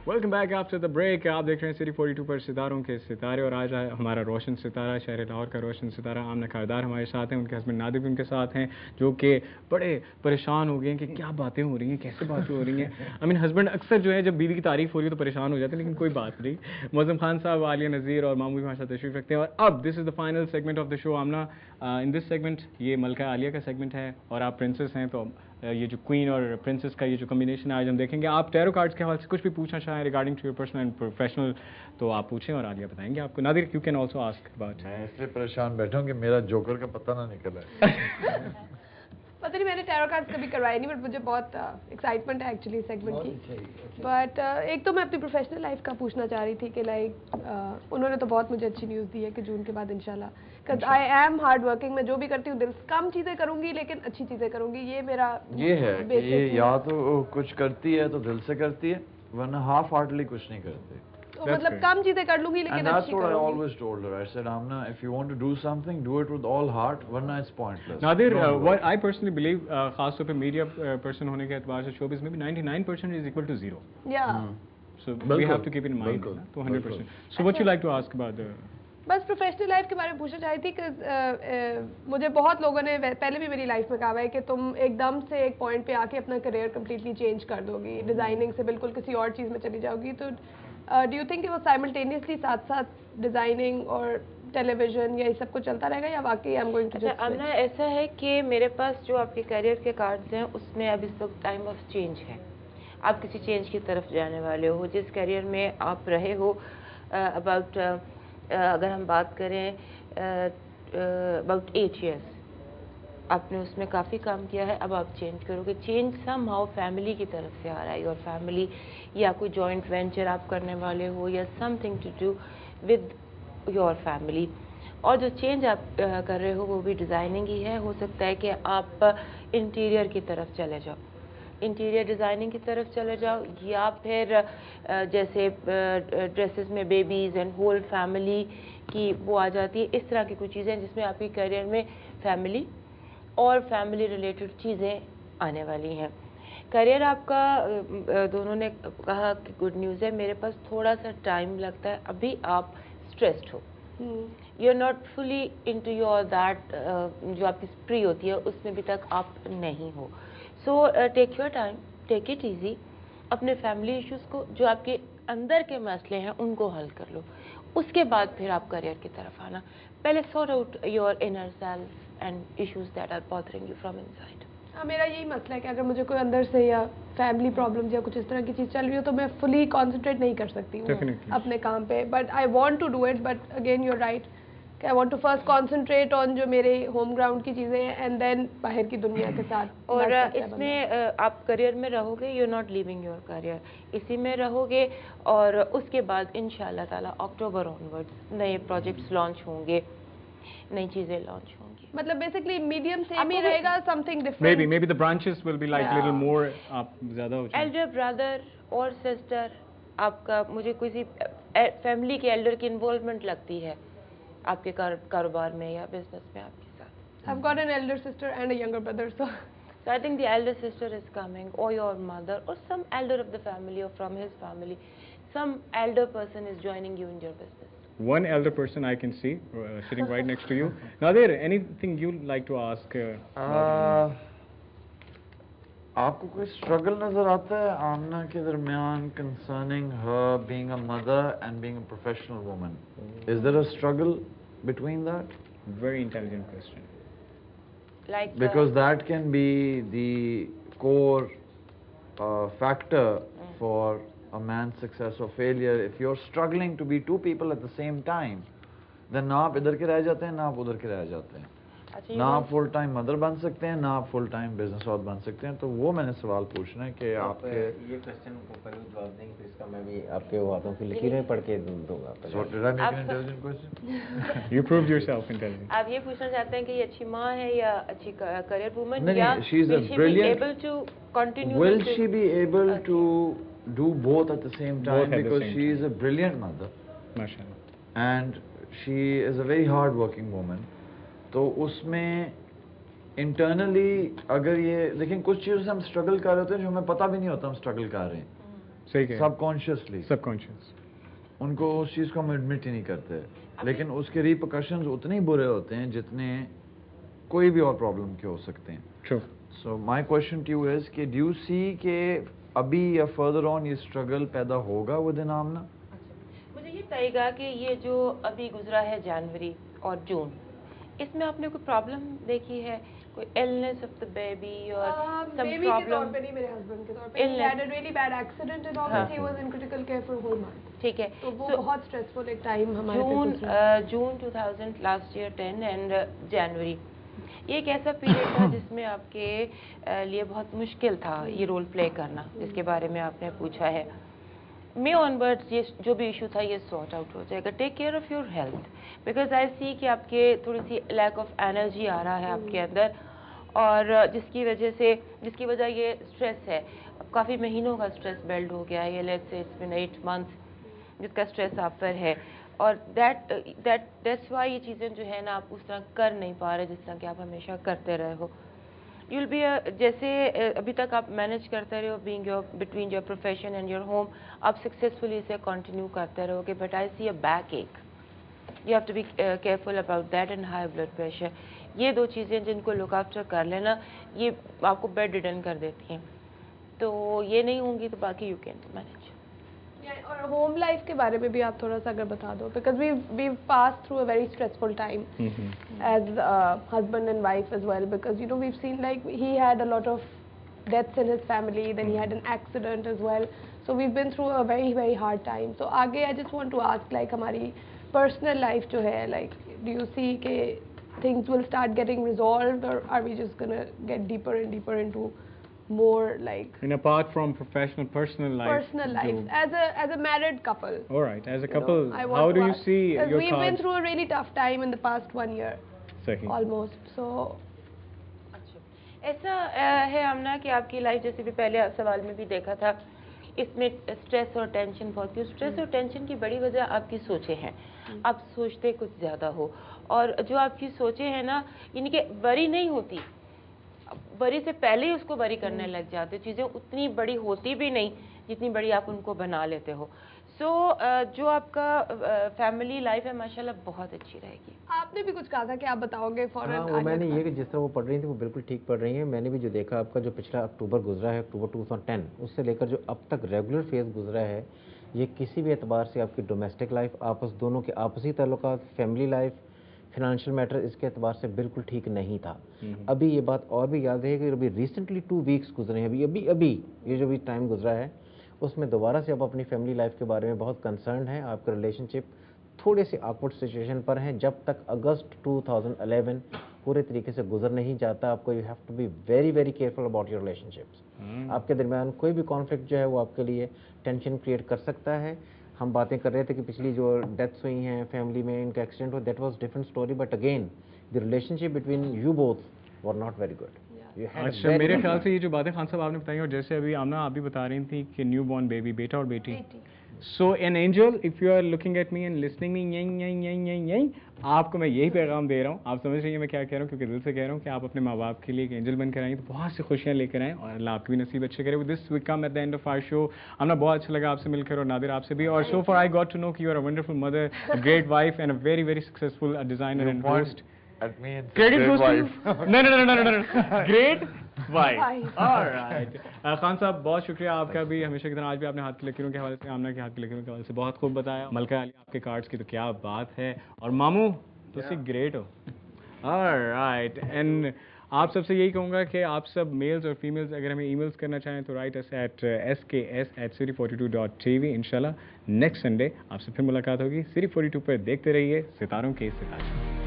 Welcome back after the break. आप देख रहे हैं सिटी 42 पर सितारों के सितारे, और आज हमारा रोशन सितारा, शहर लाहौर का रोशन सितारा आमना खारदार हमारे साथ हैं। उनके हस्बैंड नादिर भी उनके साथ हैं, जो कि बड़े परेशान हो गए हैं कि क्या बातें हो रही हैं, कैसे बातें हो रही हैं। आई मीन हस्बैंड अक्सर जो है जब बीवी की तारीफ हो रही है तो परेशान हो जाते हैं, लेकिन कोई बात नहीं। मौज़म खान साहब, आलिया नज़ीर और मामू भी हमारे साथ तशरीफ रखते हैं। और अब this is the final segment of the show Aamna. In this segment ये मलका आलिया का सेगमेंट है और आप प्रिंसेस हैं, तो ये जो क्वीन और प्रिंसेस का ये जो कॉम्बिनेशन है आज हम देखेंगे। आप टैरो कार्ड्स के हवाले से कुछ भी पूछना चाहें regarding to your personal and professional तो आप पूछें और आलिया बताएंगे आपको। Nadir, you can also ask about. मैं इसलिए परेशान बैठा हूँ कि मेरा जोकर का पता ना निकला है। पता नहीं, मैंने टैरो कार्ड्स कभी करवाए नहीं, बट मुझे बहुत एक्साइटमेंट है एक्चुअली सेगमेंट की। बट एक तो मैं अपनी प्रोफेशनल लाइफ का पूछना चाह रही थी कि लाइक उन्होंने तो बहुत मुझे अच्छी न्यूज़ दी है कि जून के बाद इंशाल्लाह, because I am hard working, मैं जो भी करती हूँ दिल कम चीज़ें करूँगी लेकिन अच्छी चीज़ें करूँगी, ये मेरा ये है कि ये या तो कुछ करती है तो दिल से करती है, वरना हाफ हार्टली कुछ नहीं करती। तो मतलब कम चीज़ें कर लूँगी लेकिन And that's अच्छी what I करूँगी। always told her. I said, Amna, if you want to do something, do it with all heart, वरना it's pointless. Nadir, what I personally believe, खास तौर पे मीडिया पर्सन होने के एतबार से शोबिज़ में भी 99% is equal to 0. Yeah. So we have to keep it in mind, तो 100%. So what you like to ask about the बस प्रोफेशनल लाइफ के बारे में पूछना चाहती थी कि मुझे बहुत लोगों ने पहले भी मेरी लाइफ में कहा है कि तुम एकदम से एक पॉइंट पे आके अपना करियर कम्प्लीटली चेंज कर दोगी, डिज़ाइनिंग से बिल्कुल किसी और चीज़ में चली जाओगी। तो डू यू थिंक वो साइमल्टेनियसली साथ साथ डिज़ाइनिंग और टेलीविजन या ये सब कुछ चलता रहेगा, या वाकई I am going to just Amna ऐसा है कि मेरे पास जो आपके करियर के कार्ड्स हैं उसमें अब इस वक्त टाइम ऑफ चेंज है। आप किसी चेंज की तरफ जाने वाले हो, जिस करियर में आप रहे हो अबाउट अगर हम बात करें अबाउट 8 years आपने उसमें काफ़ी काम किया है, अब आप चेंज करोगे। चेंज समहाउ फैमिली की तरफ से आ रहा है, और फैमिली या कोई जॉइंट वेंचर आप करने वाले हो या something to do with your family. और जो चेंज आप कर रहे हो वो भी डिज़ाइनिंग ही है। हो सकता है कि आप इंटीरियर की तरफ चले जाओ, इंटीरियर डिज़ाइनिंग की तरफ चले जाओ, या फिर जैसे ड्रेसेस में बेबीज़ एंड होल फैमिली की वो आ जाती है, इस तरह की कुछ चीज़ें जिसमें आपकी करियर में फैमिली और फैमिली रिलेटेड चीज़ें आने वाली हैं। करियर आपका दोनों ने कहा कि गुड न्यूज़ है, मेरे पास थोड़ा सा टाइम लगता है, अभी आप स्ट्रेस्ड हो, you are not fully into your that जो आपकी स्प्री होती है उसमें अभी तक आप नहीं हो। So take your time, take it easy, अपने फैमिली इश्यूज़ को, जो आपके अंदर के मसले हैं उनको हल कर लो, उसके बाद फिर आप करियर की तरफ आना। पहले sort out your inner self and issues that are bothering you from inside. हाँ, मेरा यही मसला है कि अगर मुझे कोई अंदर से या फैमिली प्रॉब्लम्स या कुछ इस तरह की चीज़ चल रही हो तो मैं फुली कॉन्सेंट्रेट नहीं कर सकती हूँ अपने काम पे, but I want to do it, but again you are right कि I want to first concentrate on जो मेरे होम ग्राउंड की चीज़ें हैं एंड देन बाहर की दुनिया के साथ। और इसमें आप करियर में रहोगे, you are not leaving your career, इसी में रहोगे, और उसके बाद इंशाल्लाह ताला अक्टूबर ऑनवर्ड्स नए प्रोजेक्ट्स लॉन्च होंगे, नई चीज़ें लॉन्च होंगी। मतलब बेसिकली मीडियम सेम ही रहेगा, something different. maybe the branches will be like little more आप ज़्यादा हो जाए। एल्डर ब्रदर और सिस्टर आपका, मुझे किसी फैमिली के एल्डर की इन्वॉल्वमेंट लगती है आपके कारोबार में या बिजनेस में आपके साथ। I've got an elder sister and a younger brother, so I think the elder sister is coming, or your mother, or some elder of the family, or from his family, some elder person is joining you in your business. One elder person I can see sitting right next to you. Nadir, anything you'd like to ask? आपको कोई struggle नजर आता है आमना के दरमियान concerning her being a mother and being a professional woman? Is there a struggle between that? Very intelligent question. Like Because that can be the core factor for a man's success or failure. If you're struggling to be two people at the same time, then ना आप इधर के रह जाते हैं, ना आप उधर के रह जाते हैं, ना आप फुल टाइम मदर बन सकते हैं, ना आप फुल टाइम बिजनेस ऑथ बन सकते हैं। तो वो मैंने सवाल पूछना है कि आपके ये क्वेश्चन को पहले जवाब देंगे, फिर इसका मैं भी आपके हाथों की लकीरें पढ़ के दूंगा। So did I make an intelligent question? You proved yourself intelligent. आप ये पूछना चाहते हैं कि ये अच्छी माँ है या अच्छी करियर वुमन, नहीं, या she's a brilliant- able to continue Will with she be able to do both at the same time? Both at the Because same she is a brilliant mother MashaAllah. and she is a very hard working woman. तो उसमें internally अगर ये देखें, कुछ चीज़ों से हम struggle कर रहे होते हैं जो हमें पता भी नहीं होता हम स्ट्रगल कर रहे हैं, सही कह सबकॉन्शियसली, सबकॉन्शियस। उनको उस चीज़ को हम एडमिट ही नहीं करते, लेकिन उसके रिपरकशंस उतने ही बुरे होते हैं जितने कोई भी और प्रॉब्लम के हो सकते हैं। True. So my question to you is कि डू यू सी कि अभी या फर्दर ऑन ये स्ट्रगल पैदा होगा विद इन आमना? मुझे ये बताइएगा कि ये जो अभी गुजरा है जनवरी और जून, इसमें आपने कोई प्रॉब्लम देखी है, कोई इलनेस ऑफ द बेबी और सम बेबी के तौर प्रॉब्लम? पे नहीं, मेरे हस्बैंड के तौर पे he had a really bad accident and all, he was in critical care for a whole month. ठीक है, तो वो So, बहुत स्ट्रेसफुल एक टाइम हमारे पे गुजरा। जून 2000 लास्ट ईयर 10 एंड जनवरी, ये एक ऐसा पीरियड था जिसमें आपके लिए बहुत मुश्किल था ये रोल प्ले करना, जिसके बारे में आपने पूछा है। मे ऑनवर्ड्स ये जो भी इशू था ये सॉर्ट आउट हो जाएगा। Take care of your health, because I see कि आपके थोड़ी सी लैक ऑफ एनर्जी आ रहा है आपके अंदर, और जिसकी वजह ये स्ट्रेस है। काफ़ी महीनों का स्ट्रेस बिल्ड हो गया है, ये let's say it's been 8 months जिसका स्ट्रेस आप पर है, और दैट्स वाई ये चीज़ें जो है ना आप उस तरह कर नहीं पा रहे जिस तरह कि आप हमेशा करते रहे हो। यूल बी जैसे अभी तक आप मैनेज करते रहे हो being your between your profession and your home, आप सक्सेसफुली इसे कंटिन्यू करते रहोगे, but I see a backache, you have to be careful about that and high blood pressure. ये दो चीज़ें जिनको लुक आफ्टर कर लेना, ये आपको बेड रिडन कर देती हैं, तो ये नहीं होंगी तो बाकी यू कैन मैनेज। और होम लाइफ के बारे में भी आप थोड़ा सा अगर बता दो, because we pass through a very stressful time as husband and wife as well, because you know we've seen like he had a lot of deaths in his family, then he had an accident as well, so we've been through a very hard time. So आगे I just want to ask like हमारी personal life जो है, like do you see कि things will start getting resolved, or are we just gonna get deeper and deeper into more like And apart from professional, personal life. as a married couple? All right, as a you know, couple, I want how to do you ask, see 'cause your we've been cards? through a really tough time in the past 1 year Sahi. almost, so ऐसा है आमना कि आपकी life जैसे भी पहले सवाल में भी देखा था, इसमें स्ट्रेस और टेंशन बहुत थी। स्ट्रेस और टेंशन की बड़ी वजह आपकी सोचें हैं, आप सोचते कुछ ज़्यादा हो, और जो आपकी सोचें हैं ना, यानी कि वरी नहीं होती, वरी से पहले ही उसको वरी करने लग जाते, चीज़ें उतनी बड़ी होती भी नहीं जितनी बड़ी आप उनको बना लेते हो। सो जो आपका फैमिली लाइफ है माशाल्लाह बहुत अच्छी रहेगी। आपने भी कुछ कहा था कि आप बताओगे फौरन। हाँ, वो मैंने ये कि जिस तरह वो पढ़ रही थी वो बिल्कुल ठीक पढ़ रही हैं। मैंने भी जो देखा आपका जो पिछला अक्टूबर गुजरा है, अक्टूबर 2010, उससे लेकर जो अब तक रेगुलर फेज़ गुजरा है, ये किसी भी एतबार से आपकी डोमेस्टिक लाइफ, आपस दोनों के आपसी ताल्लुकात, फैमिली लाइफ, फाइनेंशियल मैटर, इसके एतबार से बिल्कुल ठीक नहीं था। अभी ये बात और भी याद है कि अभी रिसेंटली 2 वीक्स गुजरे हैं, अभी ये जो भी टाइम गुजरा है उसमें दोबारा से आप अपनी फैमिली लाइफ के बारे में बहुत कंसर्न हैं। आपका रिलेशनशिप थोड़े से ऑकवर्ड सिचुएशन पर हैं। जब तक अगस्त 2011 पूरे तरीके से गुजर नहीं जाता, आपको you have to be very careful about your relationships. आपके दरमियान कोई भी कॉन्फ्लिक्ट जो है वो आपके लिए टेंशन क्रिएट कर सकता है। हम बातें कर रहे थे कि पिछली जो डेथ्स हुई हैं फैमिली में, इनका एक्सीडेंट हुआ, that was different story, but again the relationship between you both were not very good. अच्छा, मेरे ख्याल से ये जो बातें खान साहब आपने बताई, और जैसे अभी आमना आप भी बता रही थी कि न्यू बॉर्न बेबी, बेटा और बेटी, so an angel, if you are looking at me and listening me, यही आपको मैं यही पैगाम दे रहा हूँ। आप समझ रही हैं मैं क्या कह रहा हूँ, क्योंकि दिल से कह रहा हूँ कि आप अपने माँ बाप के लिए एक एंजल बनकर आएँ तो बहुत सी खुशियाँ लेकर आएँ, और अल्लाह आपकी भी नसीब अच्छे करे। This we come at the end of our show. Amna बहुत अच्छा लगा आपसे मिलकर, और नादिर आपसे भी, और so for I got to know कि you are a wonderful mother, a great wife and a very successful designer and host. at me and say Credit great goes to wife. no. Great wife. Wife. All right. Khan साहब बहुत शुक्रिया आपका भी, हमेशा की तरह आज भी आपने हाथ की लकीरों के हवाले से, आमना के हाथ की लकीरों के हवाले से बहुत खूब बताया। मलका अली आपके कार्ड्स की तो क्या बात है, और मामू तुसी ग्रेट हो। All right. And आप सबसे यही कहूँगा कि आप सब मेल्स और फीमेल्स अगर हमें ईमेल्स करना चाहें तो राइट अस एट sks@city42.tv। इंशाल्लाह नेक्स्ट संडे आपसे फिर मुलाकात होगी। City 42 पर देखते रहिए सितारों के सितारे।